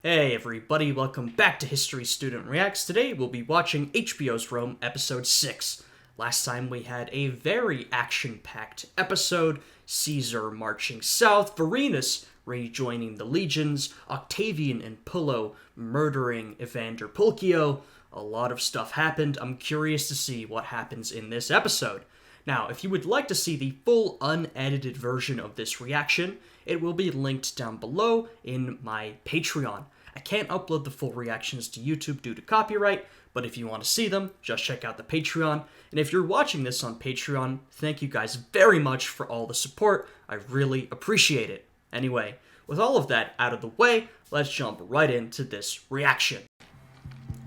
Hey everybody, welcome back to History Student Reacts. Today we'll be watching HBO's Rome Episode 6. Last time we had a very action-packed episode, Caesar marching south, Varenus rejoining the legions, Octavian and Pullo murdering Evander Pulchio. A lot of stuff happened. I'm curious to see what happens in this episode. Now, if you would like to see the full unedited version of this reaction, it will be linked down below in my Patreon. I can't upload the full reactions to YouTube due to copyright, but if you want to see them, just check out the Patreon. And if you're watching this on Patreon, thank you guys very much for all the support. I really appreciate it. Anyway, with all of that out of the way, let's jump right into this reaction.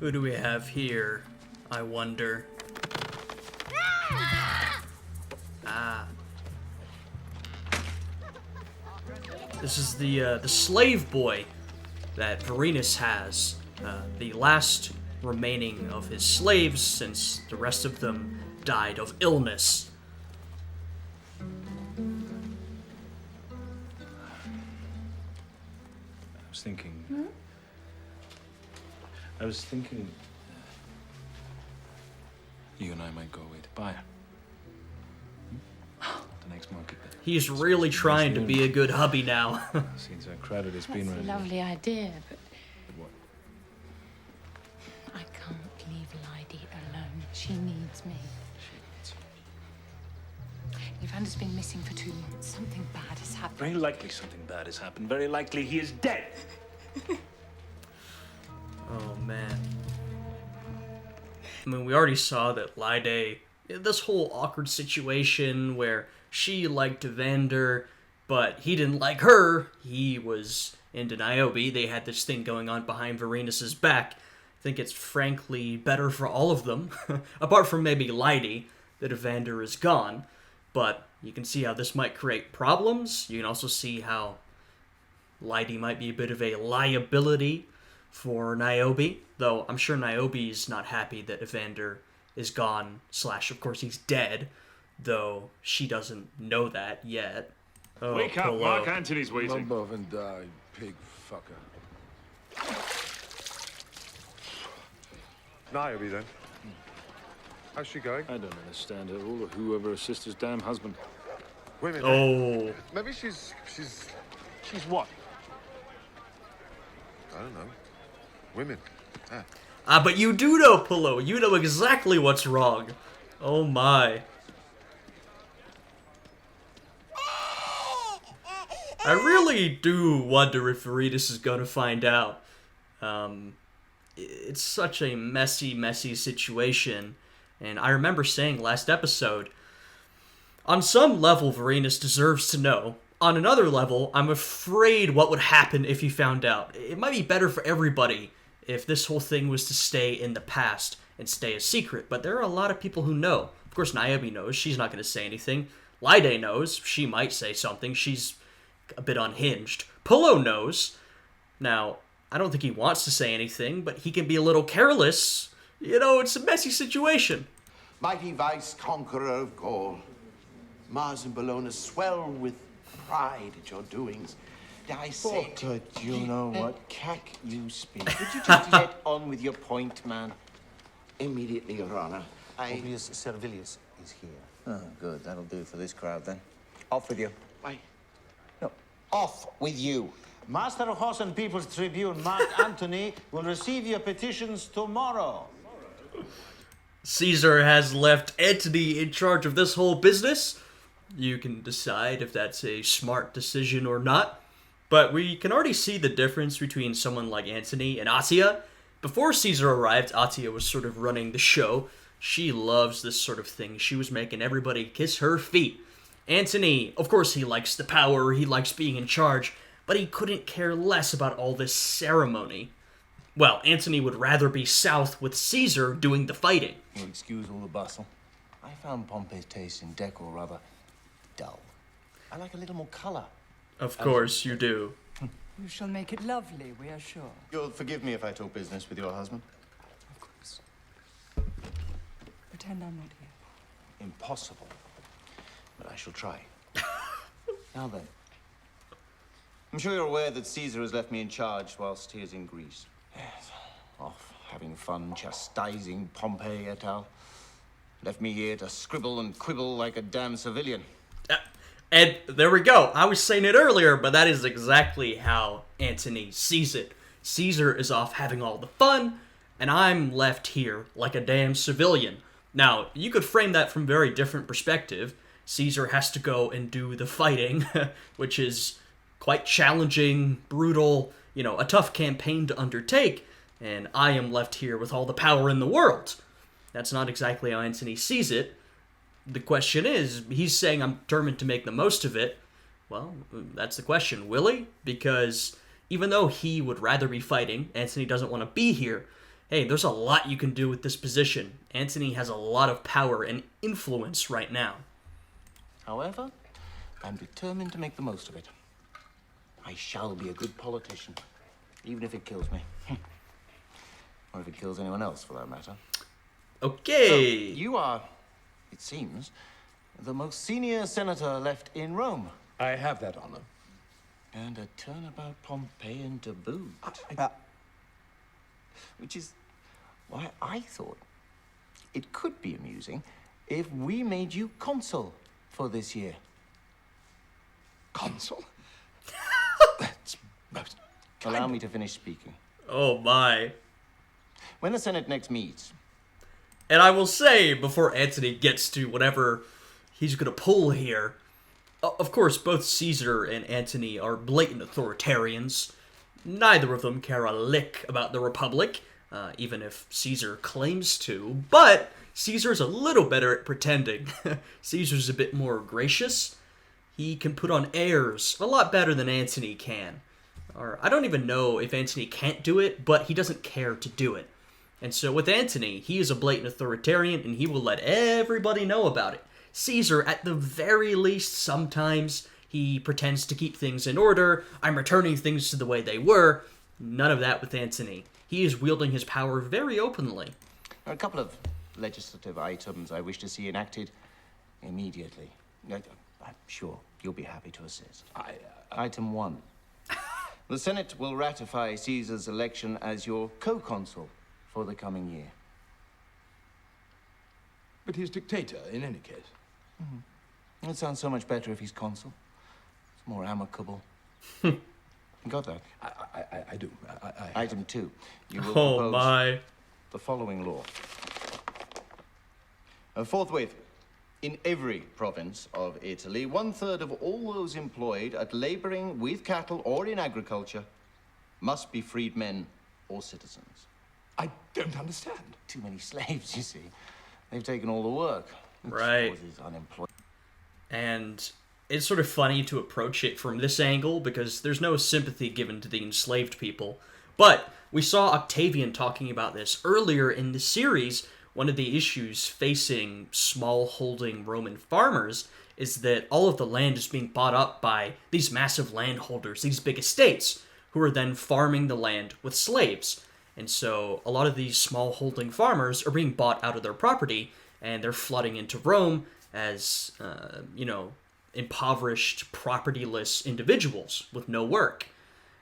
Who do we have here, I wonder? This is the slave boy that Varenus has, the last remaining of his slaves since the rest of them died of illness. I was thinking you and I might go away to buy her. The next market. He's really trying to be a good hubby now. Seems how crowded it's been That's around a lovely idea, but What? I can't leave Lydie alone. She needs me. Evander's been missing for 2 months. Something bad has happened. Very likely something bad has happened. Very likely he is dead. Oh man. I mean, we already saw that Lydie, this whole awkward situation where she liked Evander, but he didn't like her. He was into Niobe. They had this thing going on behind Varenus's back. I think it's frankly better for all of them, apart from maybe Lydie, that Evander is gone. But you can see how this might create problems. You can also see how Lydie might be a bit of a liability for Niobe, though I'm sure Niobe's not happy that Evander is gone, / of course he's dead, though she doesn't know that yet. Oh, Wake up, Pullo. Mark Antony's waiting. Above and die, pig fucker. Niobe then. How's she going? I don't understand her all or whoever her sister's damn husband. Women. Oh, Maybe she's She's what? I don't know. Women. but you do know, Pullo. You know exactly what's wrong. Oh my. I really do wonder if Varenus is gonna find out. It's such a messy situation. And I remember saying last episode, on some level, Varenus deserves to know. On another level, I'm afraid what would happen if he found out. It might be better for everybody if this whole thing was to stay in the past and stay a secret. But there are a lot of people who know. Of course, Niobe knows. She's not going to say anything. Lydie knows. She might say something. She's a bit unhinged. Pullo knows. Now, I don't think he wants to say anything, but he can be a little careless. You know, it's a messy situation. Mighty vice conqueror of Gaul, Mars and Bellona swell with pride at your doings. I say Good, you know what cack you speak. Would you just get on with your point, man? immediately, Your Honor. Obvious Servilius is here. Oh, good. That'll do for this crowd, then. Off with you. Why? No, off with you. Master of Horse and People's Tribune, Mark Antony, will receive your petitions tomorrow. Caesar has left Antony in charge of this whole business. You can decide if that's a smart decision or not. But we can already see the difference between someone like Antony and Atia. Before Caesar arrived, Atia was sort of running the show. She loves this sort of thing. She was making everybody kiss her feet. Antony, of course, he likes the power, he likes being in charge, but he couldn't care less about all this ceremony. Well, Antony would rather be south with Caesar doing the fighting. You'll excuse all the bustle. I found Pompey's taste in decor rather dull. I like a little more color. Of course you do. You shall make it lovely, we are sure. You'll forgive me if I talk business with your husband? Of course. Pretend I'm not here. Impossible. But I shall try. Now then, I'm sure you're aware that Caesar has left me in charge whilst he is in Greece. Yes, off having fun chastising Pompey et al. Left me here to scribble and quibble like a damn civilian. And there we go. I was saying it earlier, but that is exactly how Antony sees it. Caesar is off having all the fun, and I'm left here like a damn civilian. Now, you could frame that from a very different perspective. Caesar has to go and do the fighting, which is quite challenging, brutal, a tough campaign to undertake, and I am left here with all the power in the world. That's not exactly how Antony sees it. The question is, he's saying I'm determined to make the most of it. Well, that's the question. Will he? Because even though he would rather be fighting, Antony doesn't want to be here. Hey, there's a lot you can do with this position. Antony has a lot of power and influence right now. However, I'm determined to make the most of it. I shall be a good politician, even if it kills me. Or if it kills anyone else, for that matter. Okay. So, you are, it seems, the most senior senator left in Rome. I have that honor. And a turnabout Pompeian to boot. Which is why I thought it could be amusing if we made you consul for this year. Consul? That's most Allow me to finish speaking. Oh my. When the Senate next meets... And I will say, before Antony gets to whatever he's going to pull here, of course, both Caesar and Antony are blatant authoritarians. Neither of them care a lick about the Republic, even if Caesar claims to. But Caesar's a little better at pretending. Caesar's a bit more gracious. He can put on airs a lot better than Antony can. Or I don't even know if Antony can't do it, but he doesn't care to do it. And so with Antony, he is a blatant authoritarian, and he will let everybody know about it. Caesar, at the very least, sometimes he pretends to keep things in order. I'm returning things to the way they were. None of that with Antony. He is wielding his power very openly. A couple of legislative items I wish to see enacted immediately. I'm sure you'll be happy to assist. Item 1. The Senate will ratify Caesar's election as your co-consul for the coming year. But he's dictator in any case. Mm-hmm. It sounds so much better if he's consul. It's more amicable. You got that? I do. Item 2. You will Oh propose my. the following law. Forthwith, in every province of Italy, 1/3 of all those employed at laboring with cattle or in agriculture must be freedmen or citizens. I don't understand. Too many slaves, you see. They've taken all the work. Right. Causes unemployment. And it's sort of funny to approach it from this angle because there's no sympathy given to the enslaved people. But we saw Octavian talking about this earlier in the series. One of the issues facing small-holding Roman farmers is that all of the land is being bought up by these massive landholders, these big estates, who are then farming the land with slaves. And so a lot of these small-holding farmers are being bought out of their property, and they're flooding into Rome as, impoverished, propertyless individuals with no work.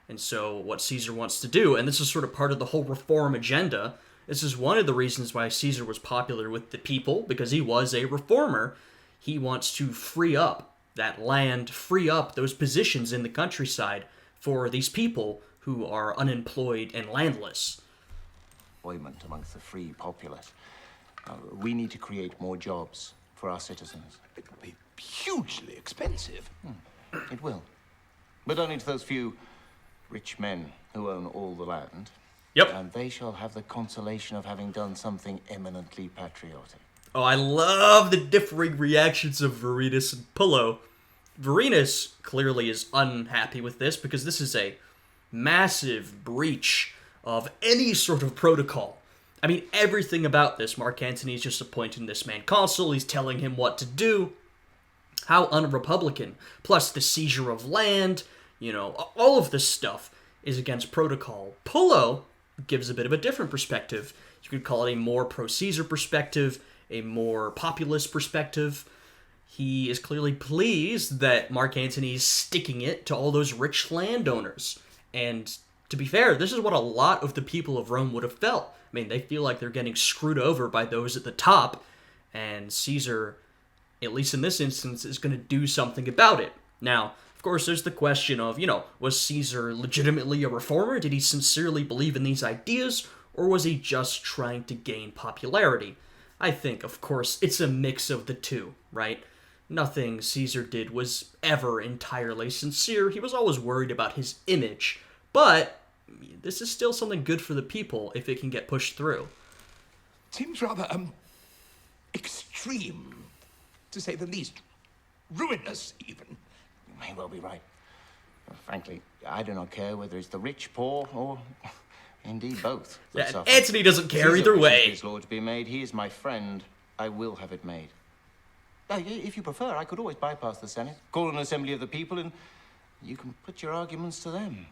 And so what Caesar wants to do, and this is sort of part of the whole reform agenda, this is one of the reasons why Caesar was popular with the people, because he was a reformer. He wants to free up that land, free up those positions in the countryside for these people who are unemployed and landless. Employment amongst the free populace. We need to create more jobs for our citizens. It will be hugely expensive. It will. But only to those few rich men who own all the land. Yep. And they shall have the consolation of having done something eminently patriotic. Oh, I love the differing reactions of Vorenus and Pullo. Vorenus clearly is unhappy with this because this is a massive breach of any sort of protocol. I mean, everything about this, Mark Antony is just appointing this man consul, he's telling him what to do. How un-Republican. Plus the seizure of land, all of this stuff is against protocol. Pullo gives a bit of a different perspective. You could call it a more pro-Caesar perspective, a more populist perspective. He is clearly pleased that Mark Antony is sticking it to all those rich landowners. And to be fair, this is what a lot of the people of Rome would have felt. I mean, they feel like they're getting screwed over by those at the top, and Caesar, at least in this instance, is going to do something about it. Now, of course, there's the question of, was Caesar legitimately a reformer? Did he sincerely believe in these ideas, or was he just trying to gain popularity? I think, of course, it's a mix of the two, right? Nothing Caesar did was ever entirely sincere. He was always worried about his image. But this is still something good for the people if it can get pushed through. Seems rather, extreme, to say the least. Ruinous, even. You may well be right. Frankly, I do not care whether it's the rich, poor, or indeed both. Yeah, Antony doesn't care Caesar either wishes way. his law to be made. He is my friend. I will have it made. If you prefer, I could always bypass the Senate, call an assembly of the people, and you can put your arguments to them.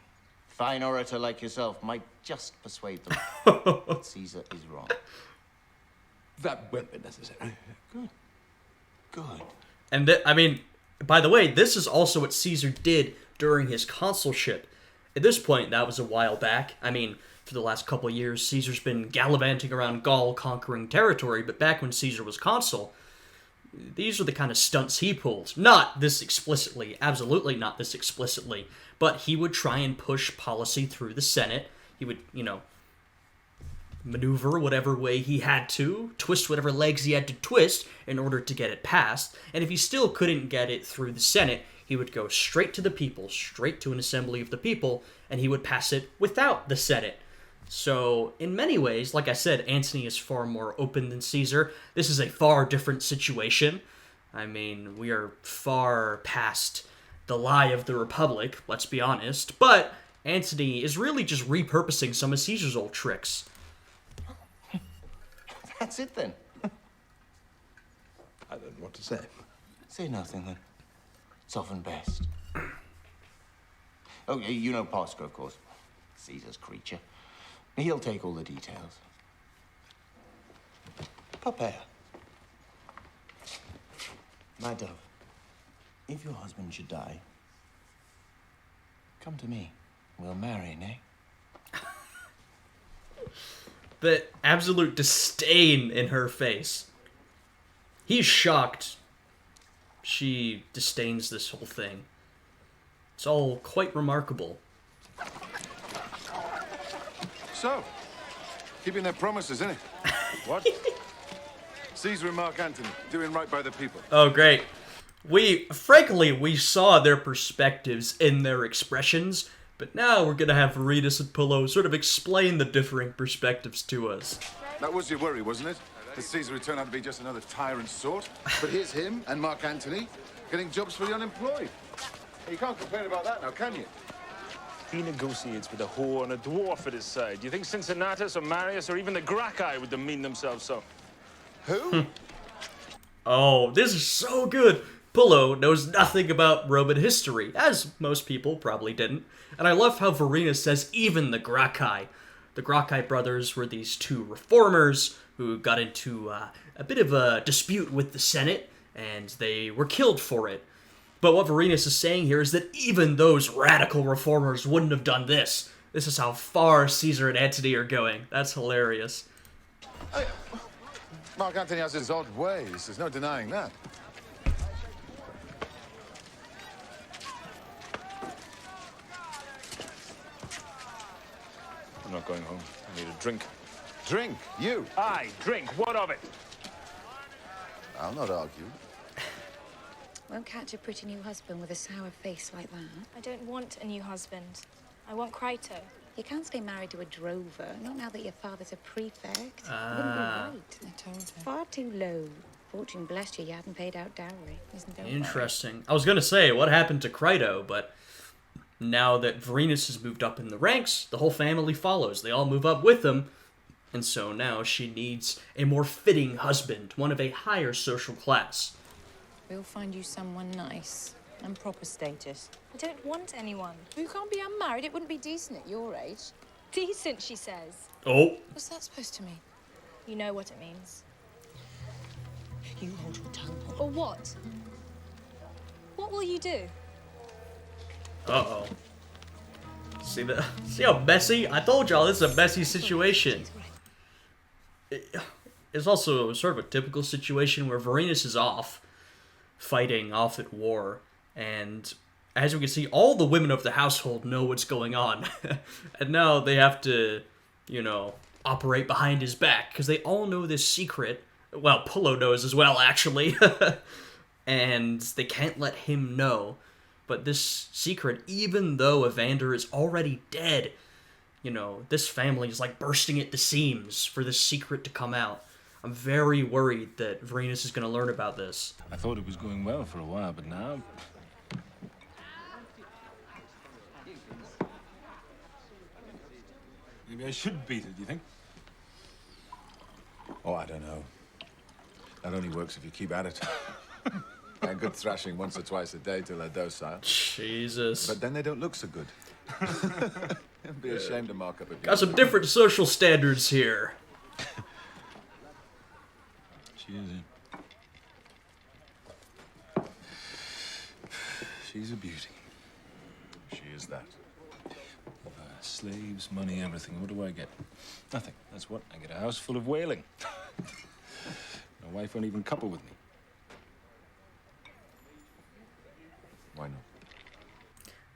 Fine orator like yourself might just persuade them that Caesar is wrong. That won't be necessary. Good. And, by the way, this is also what Caesar did during his consulship. At this point, that was a while back. For the last couple of years, Caesar's been gallivanting around Gaul, conquering territory, but back when Caesar was consul, these are the kind of stunts he pulled. Not this explicitly, absolutely not this explicitly, but he would try and push policy through the Senate. He would, maneuver whatever way he had to, twist whatever legs he had to twist in order to get it passed, and if he still couldn't get it through the Senate, he would go straight to the people, straight to an assembly of the people, and he would pass it without the Senate. So, in many ways, like I said, Antony is far more open than Caesar. This is a far different situation. We are far past the lie of the Republic, let's be honest. But Antony is really just repurposing some of Caesar's old tricks. That's it, then. I don't know what to say. Say nothing, then. It's often best. Oh, you know Pasco, of course. Caesar's creature. He'll take all the details. Prepare. My dove, if your husband should die, come to me. We'll marry, nay? The absolute disdain in her face. He's shocked. She disdains this whole thing. It's all quite remarkable. So, keeping their promises, innit? What? Caesar and Mark Antony, doing right by the people. Oh, great. We saw their perspectives in their expressions, but now we're gonna have Verenus and Pullo sort of explain the differing perspectives to us. That was your worry, wasn't it? That Caesar would turn out to be just another tyrant sort. But here's him and Mark Antony getting jobs for the unemployed. You can't complain about that now, can you? He negotiates with a whore and a dwarf at his side. Do you think Cincinnatus or Marius or even the Gracchi would demean themselves so? Who? Oh, this is so good! Pullo knows nothing about Roman history, as most people probably didn't. And I love how Verenus says even the Gracchi. The Gracchi brothers were these two reformers who got into a bit of a dispute with the Senate, and they were killed for it. But what Verenus is saying here is that even those radical reformers wouldn't have done this. This is how far Caesar and Antony are going. That's hilarious. Mark Antony has his odd ways. There's no denying that. I'm not going home. I need a drink. Drink, you. Aye, drink. What of it? I'll not argue. Won't catch a pretty new husband with a sour face like that. I don't want a new husband. I want Crito. You can't stay married to a drover, not now that your father's a prefect. Wouldn't be I right. told her. Far too low. Fortune blessed you hadn't paid out dowry. Interesting. I was gonna say, what happened to Crito, but now that Verenus has moved up in the ranks, the whole family follows. They all move up with him, and so now she needs a more fitting husband, one of a higher social class. We'll find you someone nice and proper status. I don't want anyone. You can't be unmarried. It wouldn't be decent at your age. Decent, she says. Oh. What's that supposed to mean? You know what it means. You hold your tongue. Or what? What will you do? Uh-oh. See how messy? I told y'all this is a messy situation. It's also sort of a typical situation where Vorenus is off, fighting off at war, and as we can see, all the women of the household know what's going on. And now they have to, you know, operate behind his back, because they all know this secret. Well, Pullo knows as well, actually. And they can't let him know. But this secret, even though Evander is already dead, you know, this family is like bursting at the seams for this secret to come out. I'm very worried that Vorenus is going to learn about this. I thought it was going well for a while, but now... Maybe I should beat it, do you think? Oh, I don't know. That only works if you keep at it. A good thrashing once or twice a day till they're docile. Jesus. But then they don't look so good. I'd be ashamed to mark up a Got some different social standards here. She is in. She's a beauty. She is that. Slaves, money, everything. What do I get? Nothing. That's what? I get a house full of whaling. My wife won't even couple with me. Why not?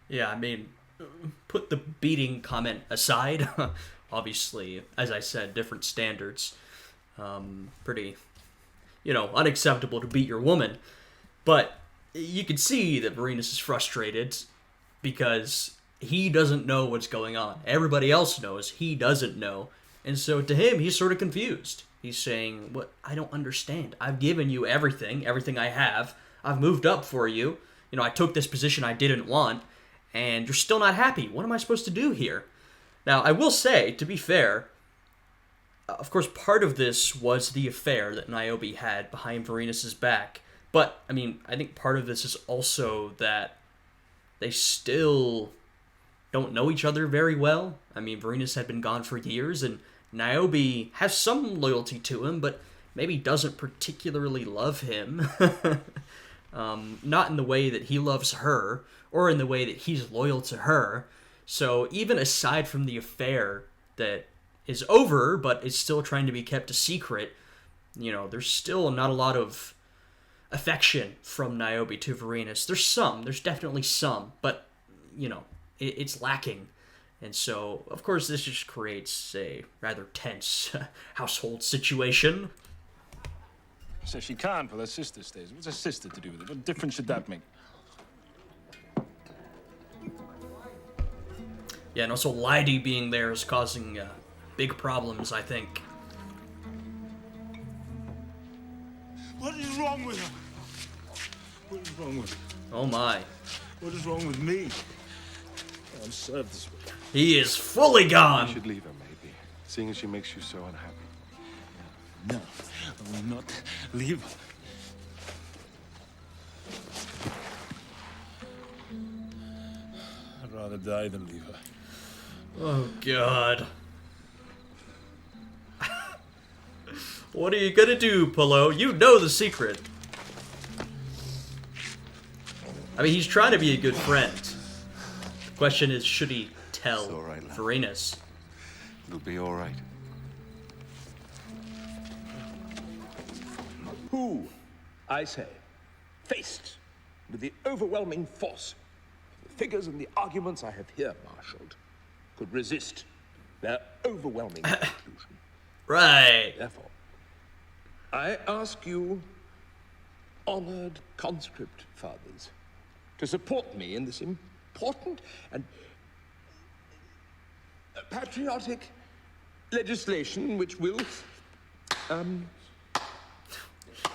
Yeah, I mean, put the beating comment aside. Obviously, as I said, different standards. Pretty, you know, unacceptable to beat your woman. But you can see that Vorenus is frustrated because he doesn't know what's going on. Everybody else knows. He doesn't know. And so to him, he's sort of confused. He's saying, "What? I don't understand. I've given you everything I have. I've moved up for you. You know, I took this position I didn't want, and you're still not happy. What am I supposed to do here?" Now, I will say, to be fair, of course, part of this was the affair that Niobe had behind Vorenus' back. But, I mean, I think part of this is also that they still don't know each other very well. I mean, Vorenus had been gone for years, and Niobe has some loyalty to him, but maybe doesn't particularly love him. Not in the way that he loves her, or in the way that he's loyal to her. So even aside from the affair that is over, but is still trying to be kept a secret, you know, there's still not a lot of affection from Niobe to Vorenus. There's definitely some, but, you know, it's lacking. And so, of course, this just creates a rather tense household situation. So she can't while her sister stays. What's her sister to do with it? What difference should that make? Yeah, and also Lydie being there is causing big problems, I think. What is wrong with her? What is wrong with her? Oh my. What is wrong with me? I'm served this way. He is fully gone! You should leave her, maybe, seeing as she makes you so unhappy. No, I will not leave her. I'd rather die than leave her. Oh, God. What are you gonna do, Pullo? You know the secret. I mean, he's trying to be a good friend. The question is, should he tell It's all right, lad. Vorenus? It'll be all right. Who, I say, faced with the overwhelming force of the figures and the arguments I have here marshaled, could resist their overwhelming conclusion. Right. Therefore, I ask you, honored conscript fathers, to support me in this important and patriotic legislation which will,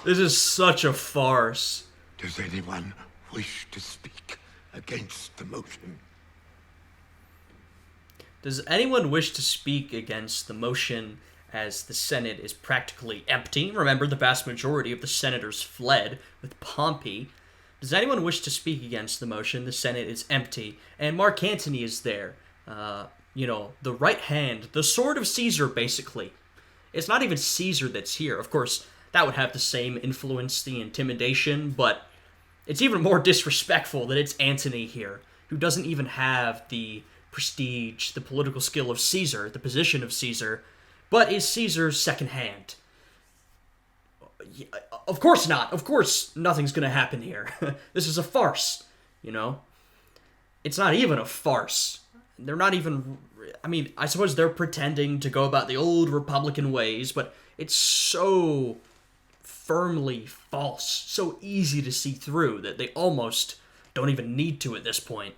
This is such a farce. Does anyone wish to speak against the motion? Does anyone wish to speak against the motion as the Senate is practically empty? Remember, the vast majority of the senators fled with Pompey. Does anyone wish to speak against the motion? The Senate is empty, and Mark Antony is there. You know, the right hand, the sword of Caesar, basically. It's not even Caesar that's here. Of course, that would have the same influence, the intimidation, but it's even more disrespectful that it's Antony here, who doesn't even have the prestige, the political skill of Caesar, the position of Caesar, but is Caesar's second hand. Of course not. Of course nothing's gonna happen here. This is a farce, you know? It's not even a farce. They're not even... I mean, I suppose they're pretending to go about the old Republican ways, but it's so firmly false, so easy to see through, that they almost don't even need to at this point.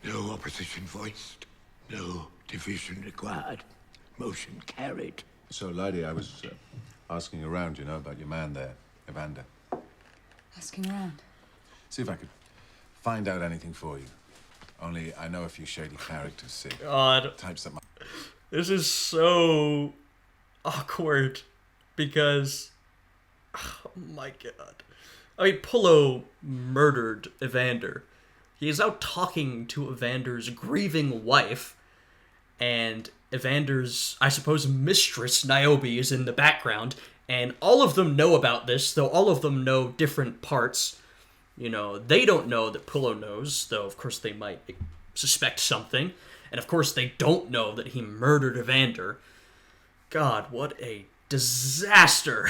No opposition voiced. No division required. Motion carried. So, lady, I was asking around, you know, about your man there, Evander. Asking around? See if I could find out anything for you. Only I know a few shady characters, see. God. Types that might... This is so awkward because... Oh my god. I mean, Pullo murdered Evander. He is out talking to Evander's grieving wife, and Evander's, I suppose, mistress, Niobe, is in the background, and all of them know about this, though all of them know different parts. You know, they don't know that Pullo knows, though of course they might suspect something, and of course they don't know that he murdered Evander. God, what a disaster.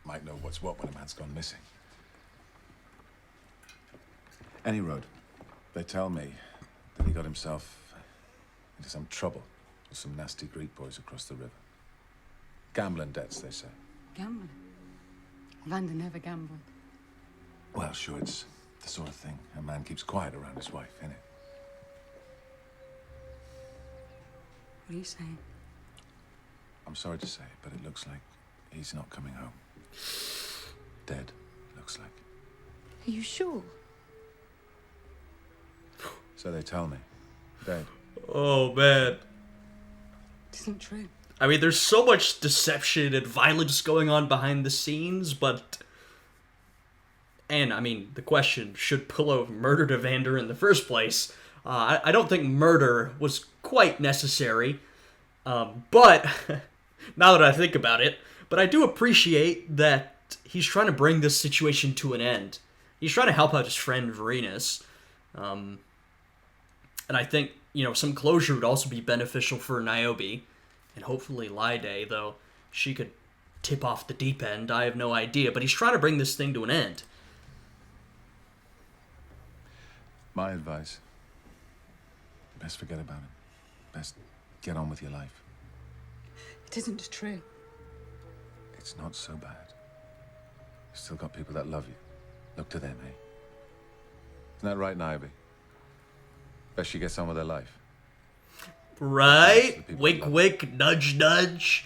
Might know what's what when a man's gone missing. Any road. They tell me that he got himself into some trouble with some nasty Greek boys across the river. Gambling debts, they say. Gambling? Evander never gambled. Well, sure, it's the sort of thing a man keeps quiet around his wife, innit? What are you saying? I'm sorry to say, but it looks like he's not coming home. Dead, looks like. Are you sure? So they tell me. Dead. Oh, man. It isn't true. I mean, there's so much deception and violence going on behind the scenes, but... And, I mean, the question, should Pullo have murdered Evander in the first place? I don't think murder was quite necessary. But, now that I think about it, but I do appreciate that he's trying to bring this situation to an end. He's trying to help out his friend Varenus. And I think, you know, some closure would also be beneficial for Niobe. And hopefully Lide, though she could tip off the deep end. I have no idea. But he's trying to bring this thing to an end. My advice. Best forget about it. Best get on with your life. It isn't true. It's not so bad. You've still got people that love you. Look to them, eh? Isn't that right, Niobe? Best she gets on with her life. Right? Wink, wink, nudge, nudge.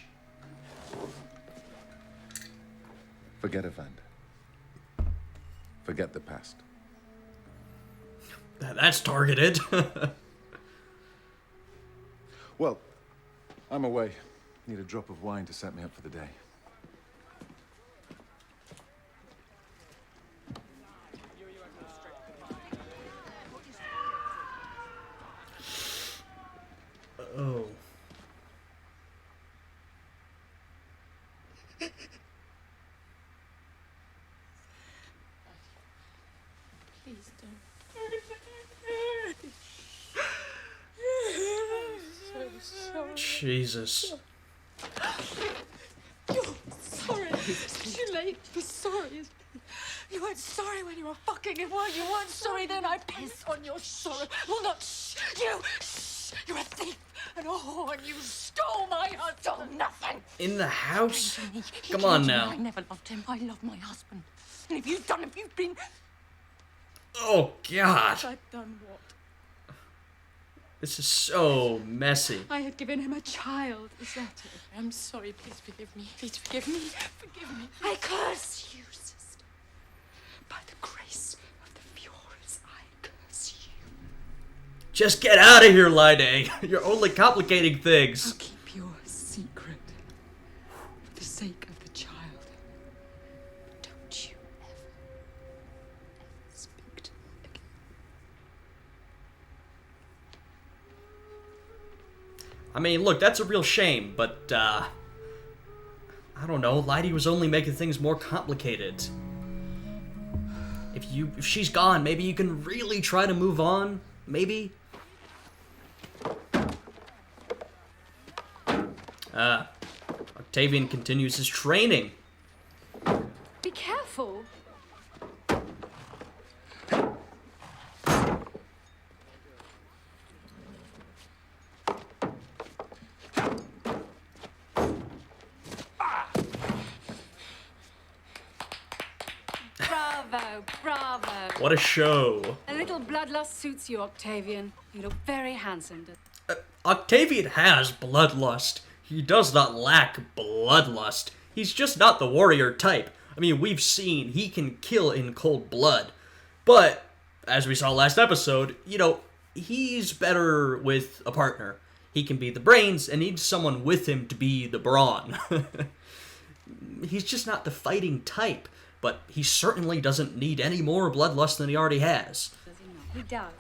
Forget Evander. Forget the past. That's targeted. Well, I'm away. Need a drop of wine to set me up for the day. Oh. Please don't. Jesus. You're sorry. It's too late. You're sorry. You weren't sorry when you were fucking him, were you? You weren't sorry then. I piss on your sorrow. Well, not you. You're a thief and a whore, and you stole my husband. Stole nothing. In the house? He Come on killed me. now. I never loved him. I love my husband. And if you've been... Oh, God. I've done what? This is so messy. I had given him a child. Is that it? I'm sorry. Please forgive me. Please forgive me. Forgive me. I curse you, sister. By the grace of the Furies, I curse you. Just get out of here, Lide. You're only complicating things. I'll keep your secret for the sake of the child. But don't you ever speak to me again. I mean, look, that's a real shame, but, I don't know, Lydie was only making things more complicated. if she's gone, maybe you can really try to move on. Maybe. Octavian continues his training. Be careful. Bravo, bravo. What a show. A little bloodlust suits you, Octavian. You look very handsome. Octavian has bloodlust. He does not lack bloodlust. He's just not the warrior type. I mean, we've seen he can kill in cold blood. But, as we saw last episode, you know, he's better with a partner. He can be the brains and needs someone with him to be the brawn. He's just not the fighting type. But he certainly doesn't need any more bloodlust than he already has. He does.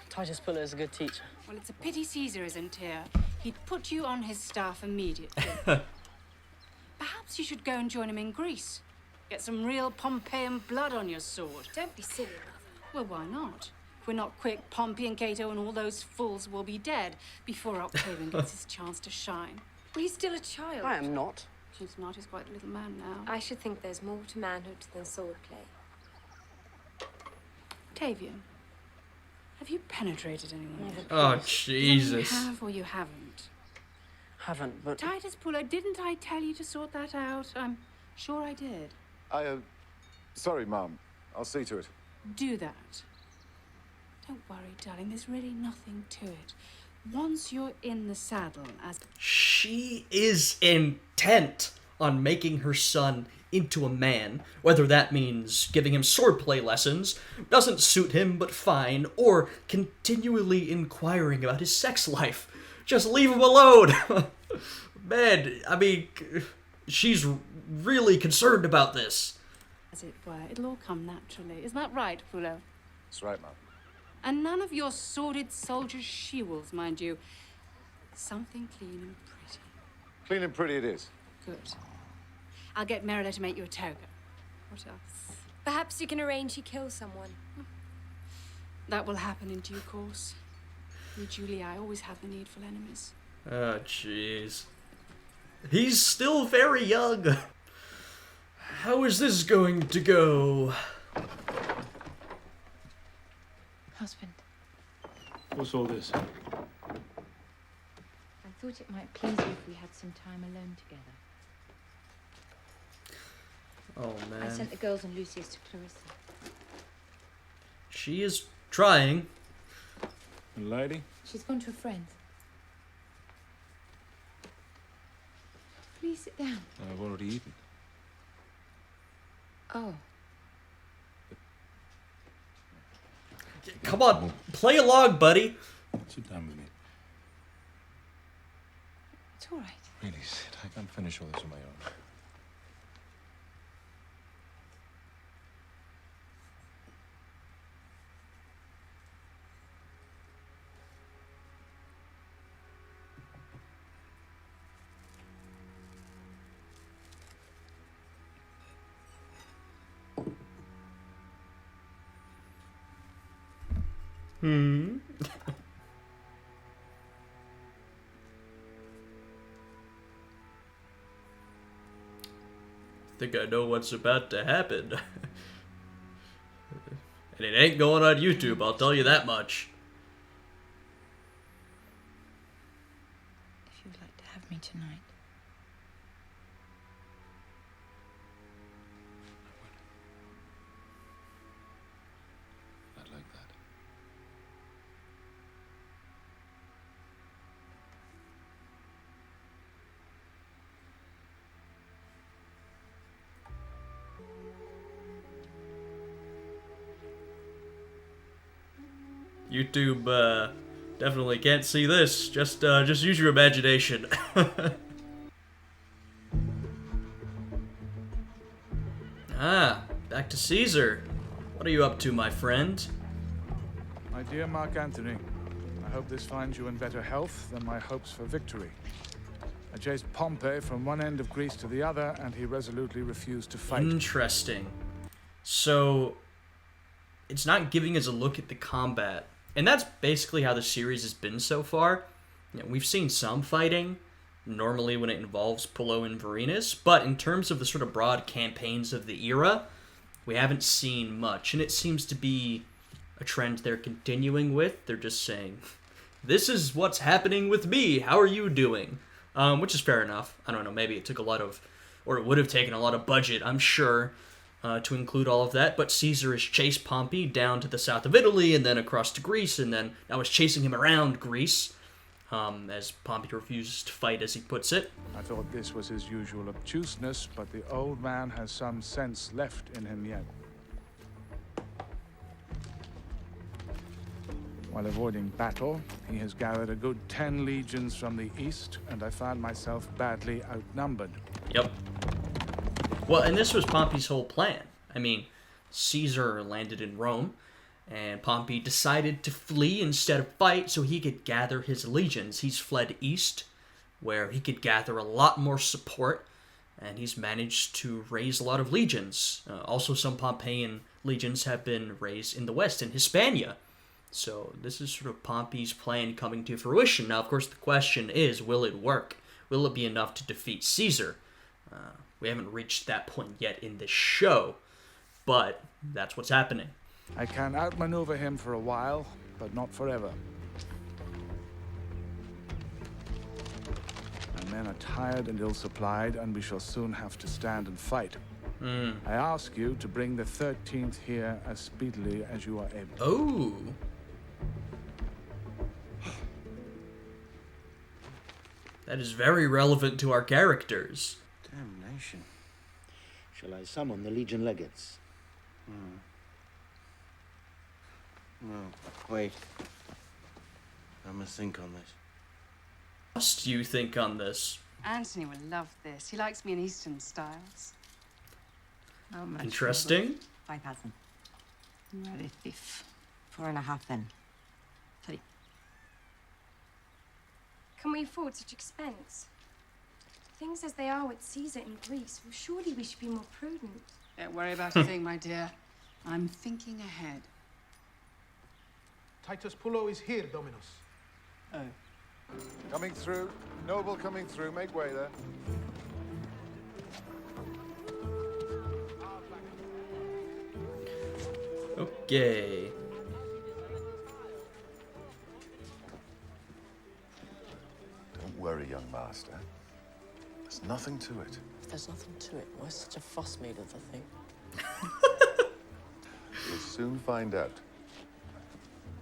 Titus Fuller is a good teacher. Well, it's a pity Caesar isn't here. He'd put you on his staff immediately. Perhaps you should go and join him in Greece. Get some real Pompeian blood on your sword. Don't be silly, Mother. Well, why not? If we're not quick, Pompey and Cato and all those fools will be dead before Octavian gets his chance to shine. Well, he's still a child. I am not. He's not. He's quite a little man now. I should think there's more to manhood than swordplay. Octavian, have you penetrated anyone yet? Oh, Jesus. You have or you haven't? Haven't, but... Titus Fuller, didn't I tell you to sort that out? I'm sure I did. Sorry, Mum. I'll see to it. Do that. Don't worry, darling. There's really nothing to it. Once you're in the saddle, as... She is intent on making her son into a man, whether that means giving him swordplay lessons, doesn't suit him but fine, or continually inquiring about his sex life. Just leave him alone! Man, I mean, she's really concerned about this. As it were, it'll all come naturally. Isn't that right, Fuller? That's right, Mum. And none of your sordid soldiers' she-wolves, mind you. Something clean and pretty. Clean and pretty it is. Good. I'll get Merida to make you a toga. What else? Perhaps you can arrange he kills someone. That will happen in due course. You, Julie, I always have the needful enemies. Oh, jeez. He's still very young. How is this going to go? Husband, What's all this? I thought it might please you if we had some time alone together. Oh, man. I sent the girls and Lucius to Clarissa. She is trying. And lady? She's gone to a friend's. Please sit down. I've already eaten. Oh. Come on, play along, buddy. Sit down with me. It's all right. Really, sit. I can't finish all this on my own. Think I know what's about to happen. And it ain't going on YouTube, I'll tell you that much. If you'd like to have me tonight. I'd like that. YouTube, definitely can't see this. Just use your imagination. Back to Caesar. What are you up to, my friend? My dear Mark Antony, I hope this finds you in better health than my hopes for victory. I chased Pompey from one end of Greece to the other, and he resolutely refused to fight. Interesting. So, it's not giving us a look at the combat. And that's basically how the series has been so far. You know, we've seen some fighting, normally when it involves Pullo and Varinus, but in terms of the sort of broad campaigns of the era, we haven't seen much, and it seems to be a trend they're continuing with. They're just saying, this is what's happening with me, how are you doing? Which is fair enough. I don't know, maybe it took a lot of, or it would have taken a lot of budget, I'm sure, to include all of that, but Caesar has chased Pompey down to the south of Italy, and then across to Greece, and then now is chasing him around Greece, as Pompey refuses to fight, as he puts it. I thought this was his usual obtuseness, but the old man has some sense left in him yet. While avoiding battle, he has gathered a good 10 legions from the east, and I found myself badly outnumbered. Yep. Well, and this was Pompey's whole plan. I mean, Caesar landed in Rome, and Pompey decided to flee instead of fight so he could gather his legions. He's fled east, where he could gather a lot more support, and he's managed to raise a lot of legions. Also, some Pompeian legions have been raised in the west, in Hispania. So this is sort of Pompey's plan coming to fruition. Now, of course, the question is, will it work? Will it be enough to defeat Caesar? We haven't reached that point yet in this show, but that's what's happening. I can outmaneuver him for a while, but not forever. My men are tired and ill-supplied, and we shall soon have to stand and fight. I ask you to bring the 13th here as speedily as you are able. Oh. That is very relevant to our characters. Damnation. Shall I summon the Legion legates? No, wait. I must think on this. What do you think on this? Antony will love this. He likes me in Eastern styles. How much? Interesting. 5,000. Ready, thief. 4.5 then. Sorry. Can we afford such expense? Things as they are with Caesar in Greece, well, surely we should be more prudent. Don't worry about a thing, my dear. I'm thinking ahead. Titus Pullo is here, Dominus. Oh. Coming through. Noble coming through. Make way there. Okay. Don't worry, young master. There's nothing to it. If there's nothing to it, why is such a fuss made of the thing? You'll soon find out.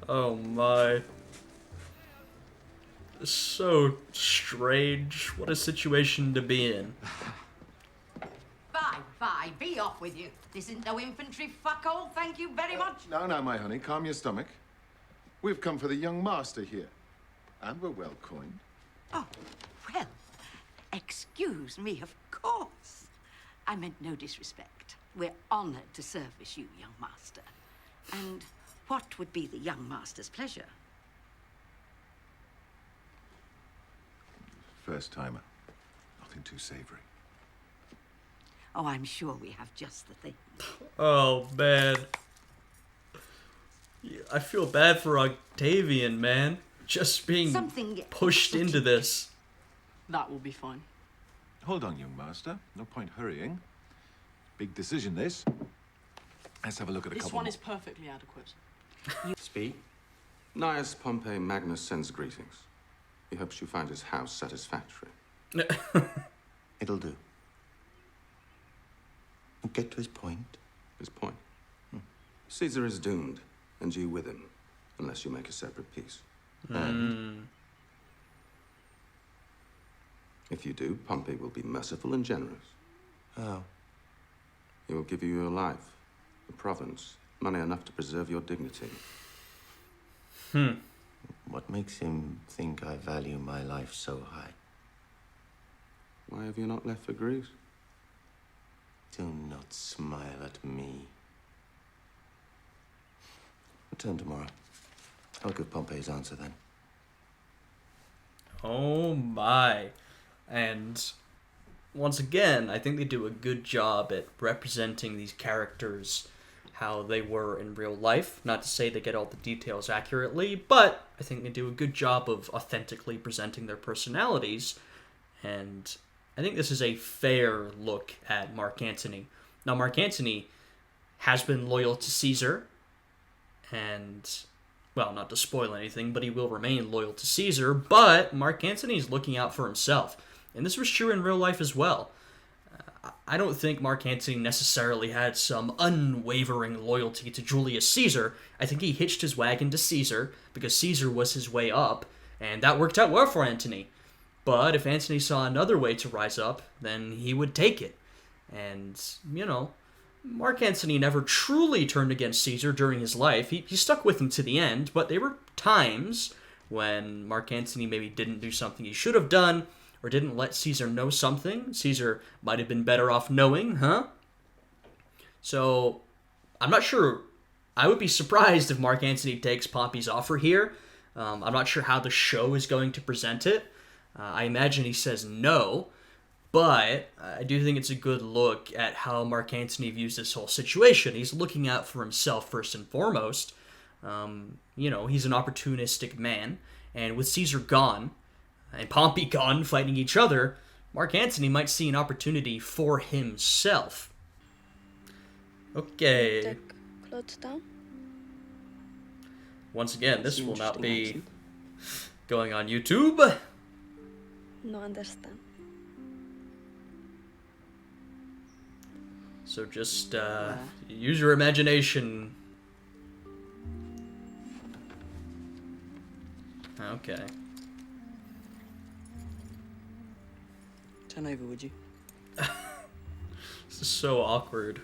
Oh my. So strange. What a situation to be in. Fie, be off with you. This isn't no infantry fuckhole, thank you very much. No, my honey, calm your stomach. We've come for the young master here. And we're well coined. Oh, well, excuse me, of course. I meant no disrespect. We're honored to service you, young master. And what would be the young master's pleasure? First timer. Nothing too savory. Oh, I'm sure we have just the thing. Oh, man. Yeah, I feel bad for Octavian, man. Just being pushed into this. That will be fine. Hold on, young master. No point hurrying. Big decision, this. Let's have a look at a couple This one more. is perfectly adequate. Speed. Gnaeus Pompey Magnus sends greetings. He hopes you find his house satisfactory. It'll do. Get to his point. His point? Caesar is doomed, and you with him, unless you make a separate peace. And if you do, Pompey will be merciful and generous. How? He will give you your life, the province, money enough to preserve your dignity. What makes him think I value my life so high? Why have you not left for Greece? Do not smile at me. Return tomorrow. I'll give Pompey his answer then. Oh my. And once again, I think they do a good job at representing these characters, how they were in real life. Not to say they get all the details accurately, but I think they do a good job of authentically presenting their personalities, and I think this is a fair look at Mark Antony. Now, Mark Antony has been loyal to Caesar, and, well, not to spoil anything, but he will remain loyal to Caesar, but Mark Antony is looking out for himself, and this was true in real life as well. I don't think Mark Antony necessarily had some unwavering loyalty to Julius Caesar. I think he hitched his wagon to Caesar because Caesar was his way up, and that worked out well for Antony. But if Antony saw another way to rise up, then he would take it. And, Mark Antony never truly turned against Caesar during his life. He stuck with him to the end, but there were times when Mark Antony maybe didn't do something he should have done, or didn't let Caesar know something Caesar might have been better off knowing, So, I'm not sure. I would be surprised if Mark Antony takes Pompey's offer here. I'm not sure how the show is going to present it. I imagine he says no, but I do think it's a good look at how Mark Antony views this whole situation. He's looking out for himself first and foremost. He's an opportunistic man, and with Caesar gone, and Pompey gone fighting each other, Mark Antony might see an opportunity for himself. Okay. Take clothes down. Once again, this will not be going on YouTube. No understand. So just use your imagination. Okay. Turn over, would you? This is so awkward.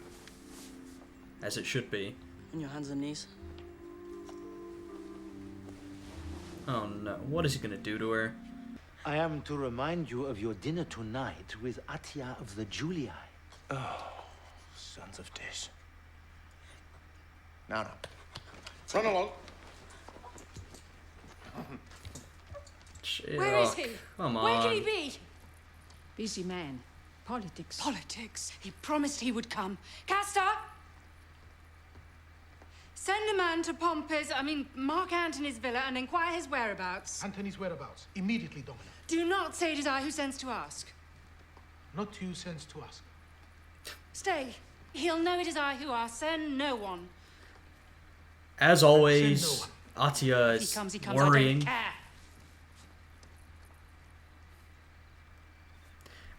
As it should be. On your hands and knees. Oh no, what is he gonna do to her? I am to remind you of your dinner tonight with Atia of the Julii. Oh, sons of Tish. Now. Run along. Where is he? Come Where on. can he be? Busy man. Politics. Politics. He promised he would come. Castor! Send a man to Mark Antony's villa and inquire his whereabouts. Antony's whereabouts. Immediately, Domina. Do not say it is I who sends to ask. Not you sends to ask. Stay. He'll know it is I who asks. Send no one. As always, Atia is He comes, worrying. I don't care.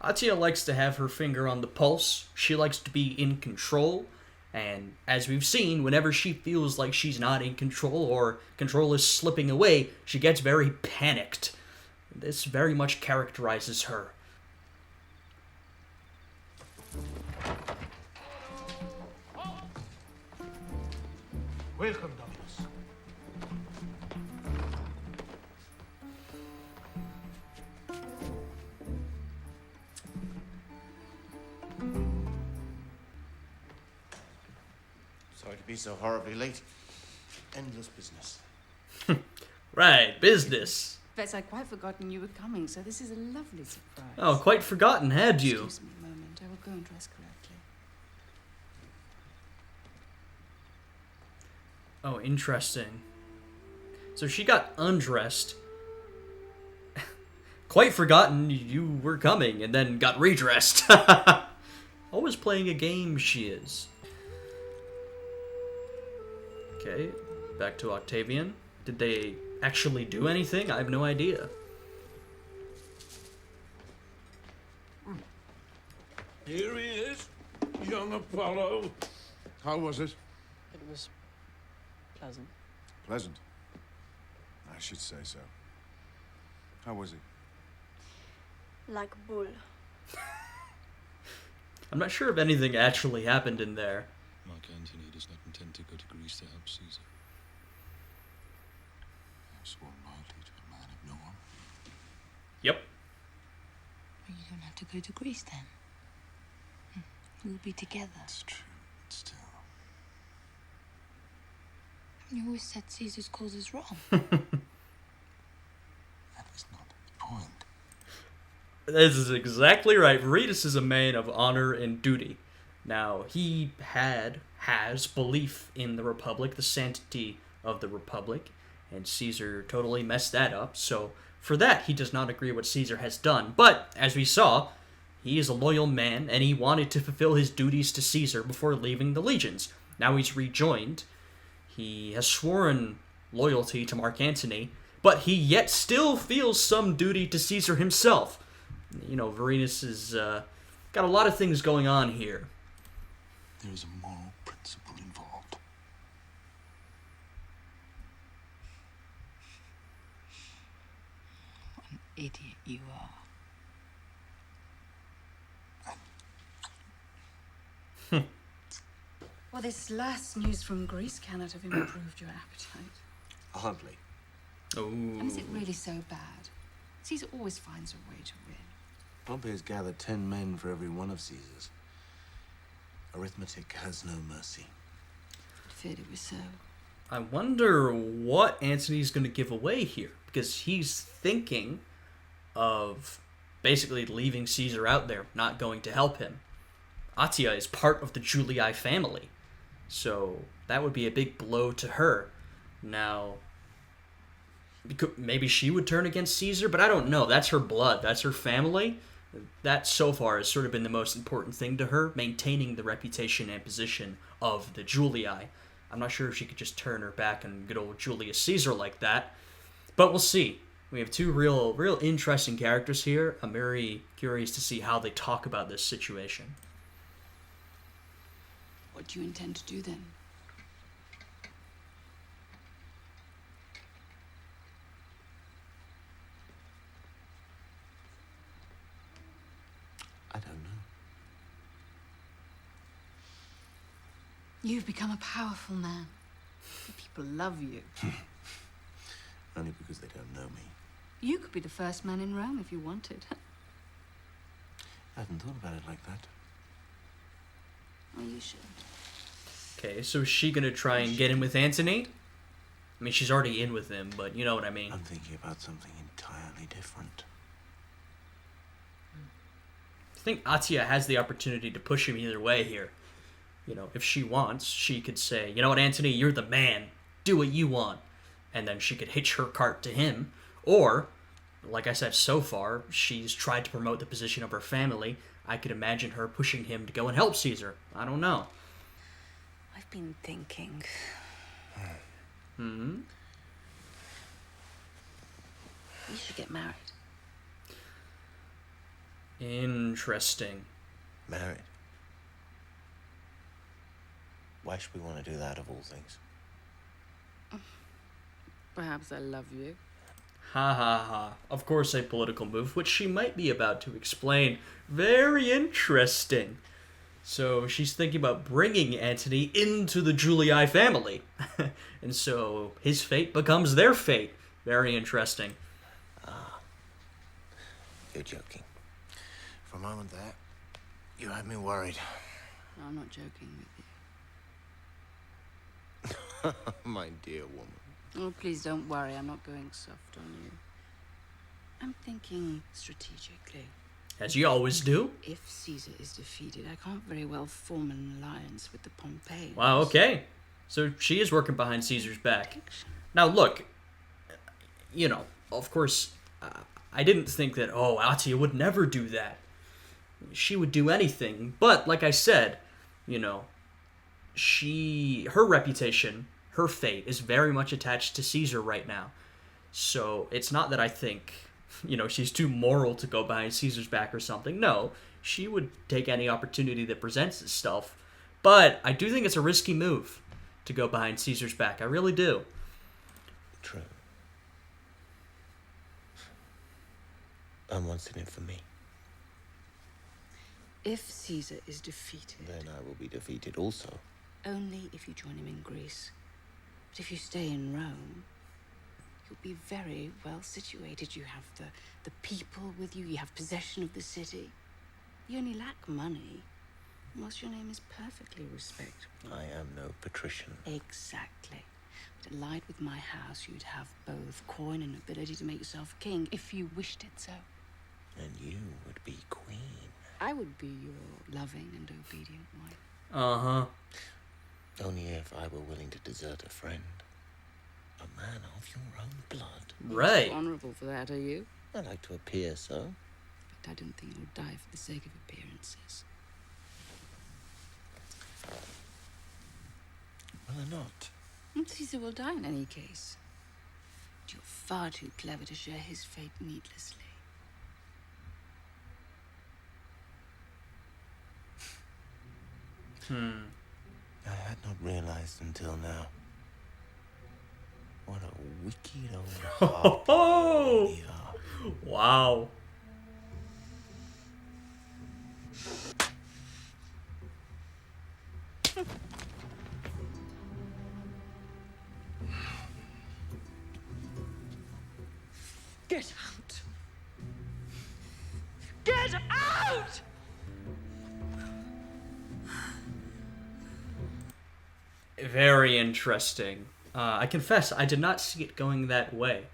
Atia likes to have her finger on the pulse. She likes to be in control. And as we've seen, whenever she feels like she's not in control or control is slipping away, she gets very panicked. This very much characterizes her. Welcome, Dominus. Sorry to be so horribly late. Endless business. Right, business. Bess, I'd quite forgotten you were coming, so this is a lovely surprise. Oh, quite forgotten, had you? Excuse me a moment. I will go and dress correctly. Oh, interesting. So she got undressed, quite forgotten you were coming, and then got redressed. Always playing a game, she is. Okay, back to Octavian. Did they actually do anything? I have no idea. Here he is, young Apollo. How was it? It was pleasant. Pleasant. I should say so. How was he? Like bull. I'm not sure if anything actually happened in there. Mark Antony does not intend to go to Greece to help Caesar. I have sworn loyalty to a man of no honor. Yep. Well, you don't have to go to Greece then. We'll be together. It's true, but still. You always said Caesar's cause is wrong. That is not the point. This is exactly right. Veretus is a man of honor and duty. Now, he had has belief in the Republic, the sanctity of the Republic, and Caesar totally messed that up. So for that, he does not agree with what Caesar has done. But, as we saw, he is a loyal man, and he wanted to fulfill his duties to Caesar before leaving the legions. Now he's rejoined. He has sworn loyalty to Mark Antony, but he yet still feels some duty to Caesar himself. You know, Vorenus has got a lot of things going on here. There is a moral principle involved. What an idiot you are. Well, this last news from Greece cannot have improved your appetite. Hardly. And is it really so bad? Caesar always finds a way to win. Pompey has gathered 10 men for every one of Caesar's. Arithmetic has no mercy. I feared it was so. I wonder what Antony's going to give away here, because he's thinking of basically leaving Caesar out there, not going to help him. Atia is part of the Julii family, so that would be a big blow to her. Now, maybe she would turn against Caesar, but I don't know. That's her blood. That's her family. That, so far, has sort of been the most important thing to her, maintaining the reputation and position of the Julii. I'm not sure if she could just turn her back on good old Julius Caesar like that, but we'll see. We have two real interesting characters here. I'm very curious to see how they talk about this situation. What do you intend to do then? I don't know. You've become a powerful man. People love you. Only because they don't know me. You could be the first man in Rome if you wanted. I hadn't thought about it like that. Well, you should. Okay, so is she gonna try and get in with Antony? I mean, she's already in with him, but you know what I mean. I'm thinking about something entirely different. I think Atia has the opportunity to push him either way here. You know, if she wants, she could say, you know what, Antony, you're the man. Do what you want. And then she could hitch her cart to him. Or, like I said, so far, she's tried to promote the position of her family. I could imagine her pushing him to go and help Caesar. I don't know. I've been thinking. Hmm? We should get married. Interesting. Married? Why should we want to do that of all things? Perhaps I love you. Ha ha ha. Of course, a political move, which she might be about to explain. Very interesting. So she's thinking about bringing Antony into the Julii family. And so his fate becomes their fate. Very interesting. Ah. You're joking. For a moment there, you had me worried. No, I'm not joking with My dear woman. you. Oh, please don't worry. I'm not going soft on you. I'm thinking strategically. As you always do. If Caesar is defeated, I can't very well form an alliance with the Pompeians. Wow, okay. So she is working behind Caesar's back. Now, look, you know, of course, I didn't think that, Atia would never do that. She would do anything. But, like I said, you know, her reputation, her fate, is very much attached to Caesar right now. So it's not that I think, you know, she's too moral to go behind Caesar's back or something. No, she would take any opportunity that presents itself. But I do think it's a risky move to go behind Caesar's back. I really do. True. And what's in it for me? If Caesar is defeated... Then I will be defeated also. Only if you join him in Greece. But if you stay in Rome, you'll be very well situated. You have the people with you. You have possession of the city. You only lack money. Whilst your name is perfectly respectable. I am no patrician. Exactly. But allied with my house, you'd have both coin and ability to make yourself king, if you wished it so. And you would be queen. I would be your loving and obedient wife. Uh-huh. Only if I were willing to desert a friend. A man of your own blood. Right. You're honourable for that, are you? I like to appear so. But I don't think you'll die for the sake of appearances. Will I not? Caesar will die in any case. But you're far too clever to share his fate needlessly. I had not realized until now. What a wicked old harp Oh, we are. wow. Get out! Get out! Very interesting. I confess, I did not see it going that way.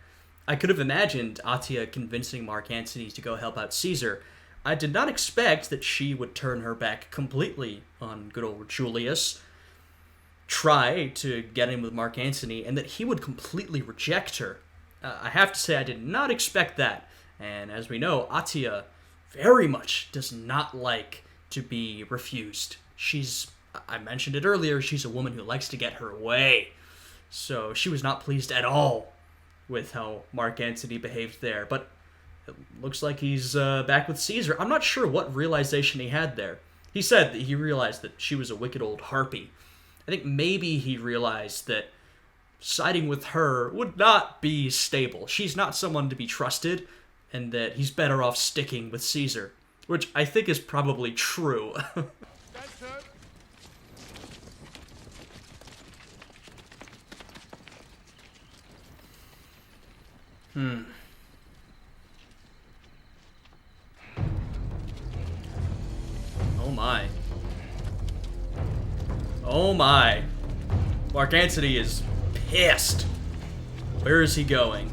I could have imagined Atia convincing Mark Antony to go help out Caesar. I did not expect that she would turn her back completely on good old Julius, try to get in with Mark Antony, and that he would completely reject her. I have to say, I did not expect that. And as we know, Atia very much does not like to be refused. I mentioned it earlier, she's a woman who likes to get her way. So she was not pleased at all with how Mark Antony behaved there. But it looks like he's back with Caesar. I'm not sure what realization he had there. He said that he realized that she was a wicked old harpy. I think maybe he realized that siding with her would not be stable. She's not someone to be trusted, and that he's better off sticking with Caesar, which I think is probably true. Oh my. Oh my. Mark Antony is pissed. Where is he going?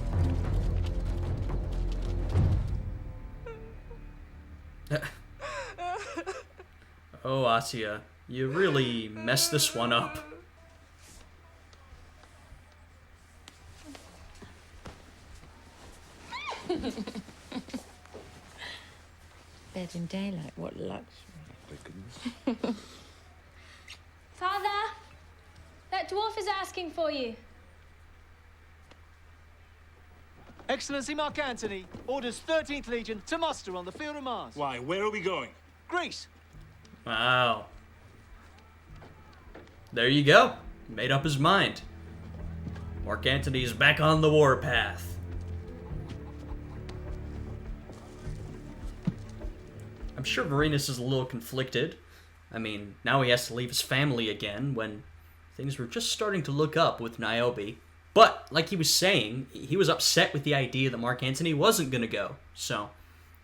Oh, Atia, you really messed this one up. Bed in daylight, what luxury. Father, that dwarf is asking for you. Excellency Mark Antony orders 13th Legion to muster on the field of Mars. Why, where are we going? Greece. Wow. There you go. Made up his mind. Mark Antony is back on the warpath. I'm sure Varenus is a little conflicted. I mean, now he has to leave his family again when things were just starting to look up with Niobe. But, like he was saying, he was upset with the idea that Mark Antony wasn't going to go. So,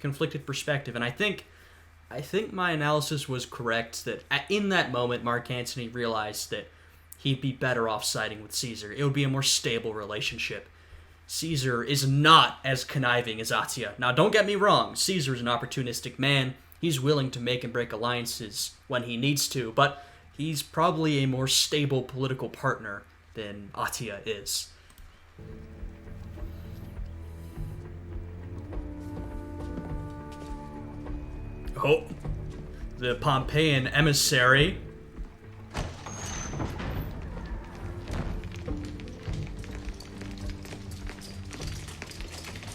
conflicted perspective. And I think my analysis was correct that in that moment, Mark Antony realized that he'd be better off siding with Caesar. It would be a more stable relationship. Caesar is not as conniving as Atia. Now, don't get me wrong. Caesar's an opportunistic man. He's willing to make and break alliances when he needs to, but he's probably a more stable political partner than Atia is. Oh, the Pompeian emissary.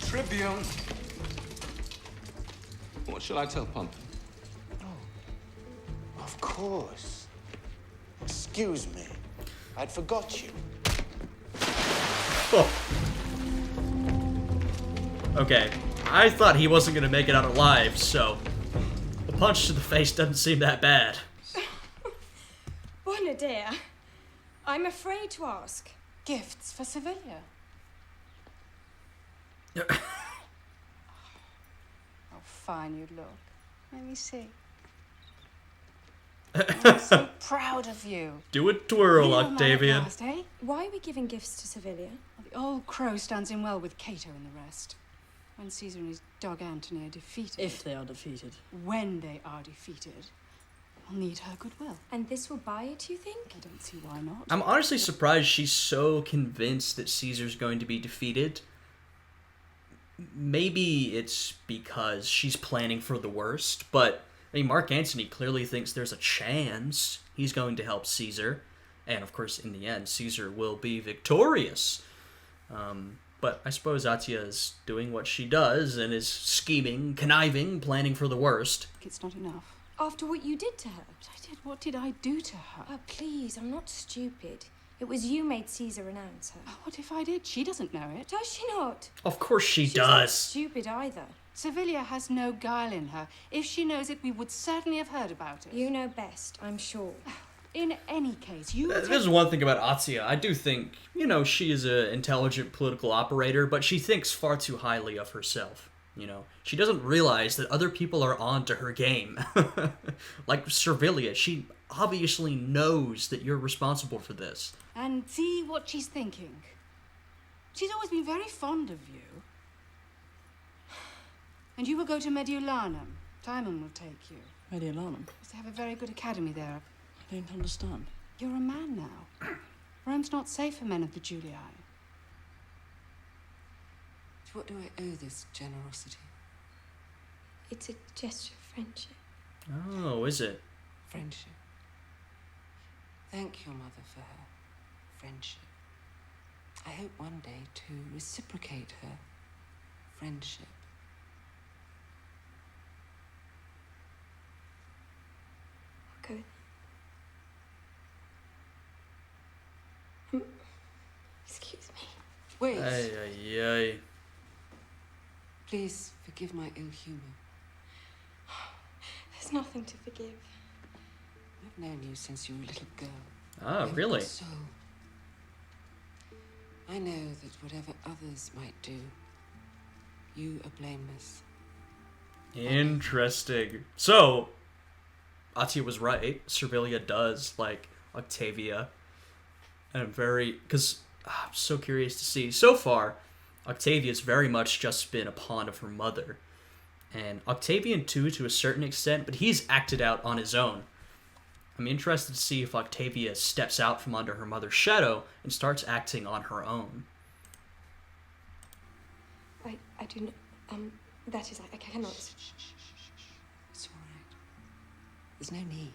Tribune. What shall I tell Pompey? Of course. Excuse me. I'd forgot you. Oh. Okay, I thought he wasn't going to make it out alive, so a punch to the face doesn't seem that bad. Buona dear. I'm afraid to ask. Gifts for Sevilla? How fine you look. Let me see. I'm so proud of you. Do a twirl, Real man at Octavian. last, eh? Why are we giving gifts to Sevilla? Well, the old crow stands in well with Cato and the rest. When Caesar and his dog Antony are defeated. If they are defeated. When they are defeated. will need her goodwill. And this will buy it, you think? I don't see why not. I'm honestly surprised she's so convinced that Caesar's going to be defeated. Maybe it's because she's planning for the worst, but I mean, Mark Antony clearly thinks there's a chance he's going to help Caesar. And of course, in the end, Caesar will be victorious. But I suppose Atia is doing what she does and is scheming, conniving, planning for the worst. It's not enough. After what you did to her? But I did. What did I do to her? Oh, please, I'm not stupid. It was you made Caesar renounce her. Oh, what if I did? She doesn't know it. Does she not? Of course She's does. not stupid either. Servilia has no guile in her. If she knows it, we would certainly have heard about it. You know best, I'm sure. In any case, you... There's one thing about Atia. I do think, she is an intelligent political operator, but she thinks far too highly of herself. She doesn't realize that other people are on to her game. Like Servilia, she obviously knows that you're responsible for this. And see what she's thinking. She's always been very fond of you. And you will go to Mediolanum. Timon will take you. Mediolanum? They have a very good academy there. I don't understand. You're a man now. Rome's not safe for men of the Julii. To what do I owe this generosity? It's a gesture of friendship. Oh, is it? Friendship. Thank your mother for her friendship. I hope one day to reciprocate her friendship. I'll go. Excuse me. Wait. Ay, ay, ay. Please forgive my ill humor. There's nothing to forgive. I've known you since you were a little girl. Ah, really? So I know that whatever others might do, you are blameless. Interesting. So, Atia was right. Servilia does like Octavia. And because I'm so curious to see. So far, Octavia's very much just been a pawn of her mother. And Octavian too, to a certain extent, but he's acted out on his own. I'm interested to see if Octavia steps out from under her mother's shadow and starts acting on her own. I do not, that is, I cannot. It's all right. There's no need.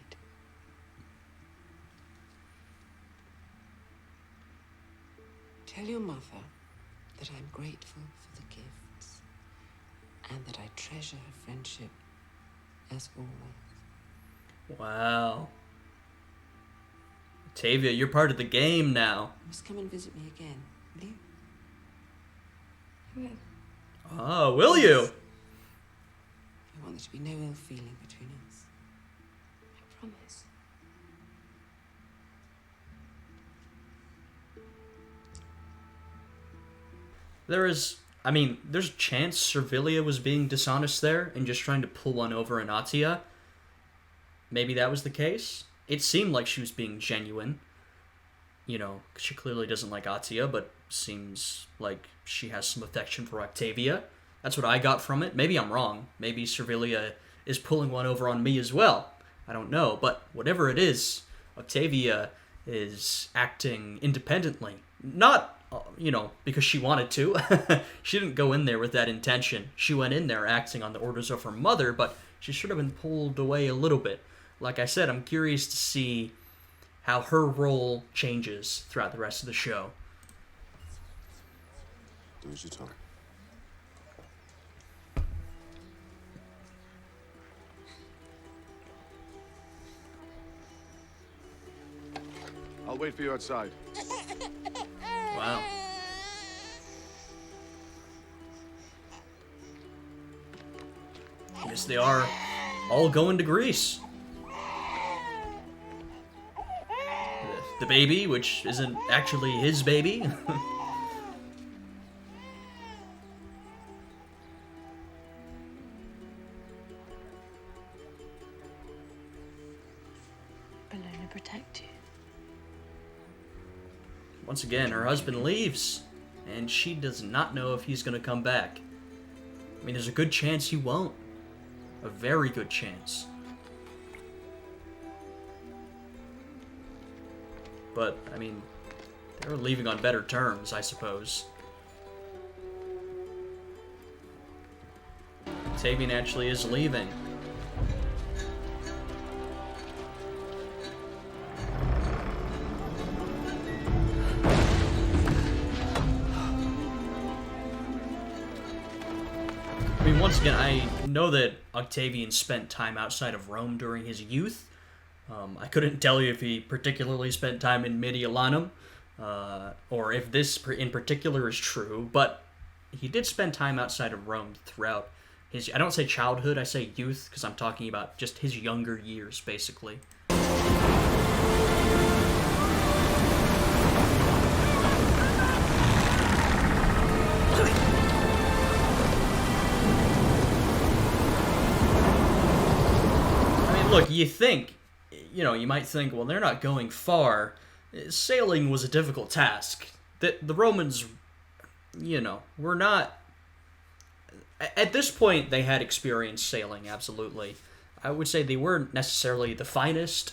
Tell your mother that I'm grateful for the gifts and that I treasure her friendship as always. Wow. Octavia, you're part of the game now. You must come and visit me again, will you? I will. Oh, will you? I want there to be no ill feeling between us. I promise. There's a chance Servilia was being dishonest there and just trying to pull one over on Atia. Maybe that was the case. It seemed like she was being genuine. 'Cause she clearly doesn't like Atia, but seems like she has some affection for Octavia. That's what I got from it. Maybe I'm wrong. Maybe Servilia is pulling one over on me as well. I don't know. But whatever it is, Octavia is acting independently. Not, because she wanted to. She didn't go in there with that intention. She went in there acting on the orders of her mother, but she should have been pulled away a little bit. Like I said, I'm curious to see how her role changes throughout the rest of the show. Do as you're told. I'll wait for you outside. Wow. Yes, they are all going to Greece. The baby, which isn't actually his baby. Bologna protect you. Once again, her husband leaves, and she does not know if he's going to come back. There's a good chance he won't. A very good chance. But, I mean, they were leaving on better terms, I suppose. Octavian actually is leaving. I mean, once again, I know that Octavian spent time outside of Rome during his youth. I couldn't tell you if he particularly spent time in Mediolanum, or if this in particular is true, but he did spend time outside of Rome throughout his, I don't say childhood, I say youth, because I'm talking about just his younger years, basically. Look, you think, you might think, well, they're not going far. Sailing was a difficult task. The Romans, were not... At this point, they had experience sailing, absolutely. I would say they weren't necessarily the finest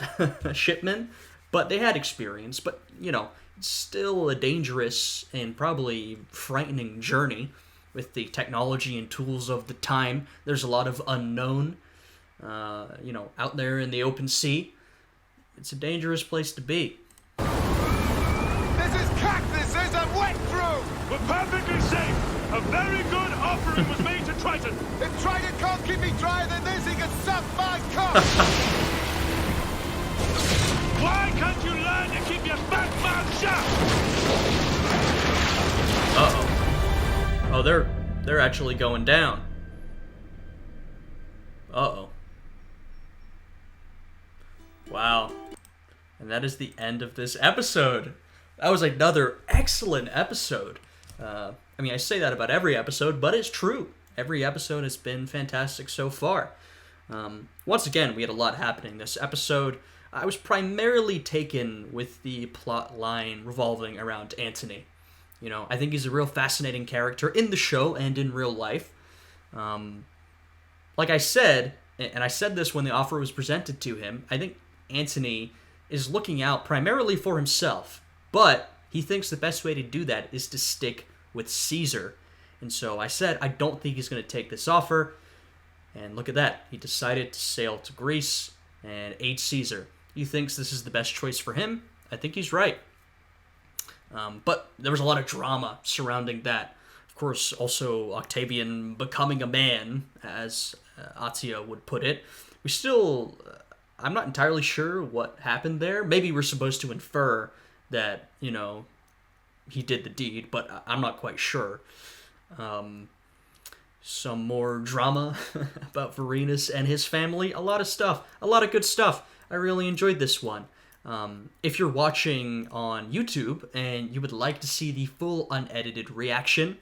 shipmen, but they had experience. But, it's still a dangerous and probably frightening journey with the technology and tools of the time. There's a lot of unknown. Out there in the open sea. It's a dangerous place to be. This is cactuses and wet through! We're perfectly safe! A very good offering was made to Triton! If Triton can't keep me drier than this, he can suck my cock! Why can't you learn to keep your fat mouth shut? Uh-oh. Oh, they're actually going down. Uh-oh. Wow. And that is the end of this episode. That was another excellent episode. I say that about every episode, but it's true. Every episode has been fantastic so far. Once again, we had a lot happening this episode. I was primarily taken with the plot line revolving around Antony. I think he's a real fascinating character in the show and in real life. Like I said, and I said this when the offer was presented to him, I think Antony is looking out primarily for himself, but he thinks the best way to do that is to stick with Caesar. And so I said, I don't think he's going to take this offer. And look at that. He decided to sail to Greece and aid Caesar. He thinks this is the best choice for him. I think he's right. But there was a lot of drama surrounding that. Of course, also Octavian becoming a man, as Atia would put it. We still... I'm not entirely sure what happened there. Maybe we're supposed to infer that, he did the deed, but I'm not quite sure. Some more drama about Varenus and his family. A lot of stuff. A lot of good stuff. I really enjoyed this one. If you're watching on YouTube and you would like to see the full unedited reaction,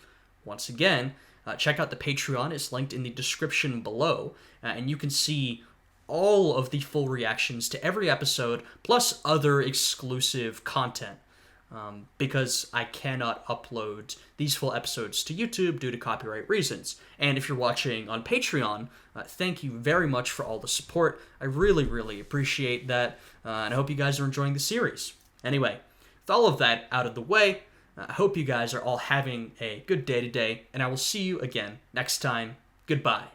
once again, check out the Patreon. It's linked in the description below. And you can see all of the full reactions to every episode, plus other exclusive content, because I cannot upload these full episodes to YouTube due to copyright reasons. And if you're watching on Patreon, thank you very much for all the support. I really, really appreciate that, and I hope you guys are enjoying the series. Anyway, with all of that out of the way, I hope you guys are all having a good day today, and I will see you again next time. Goodbye.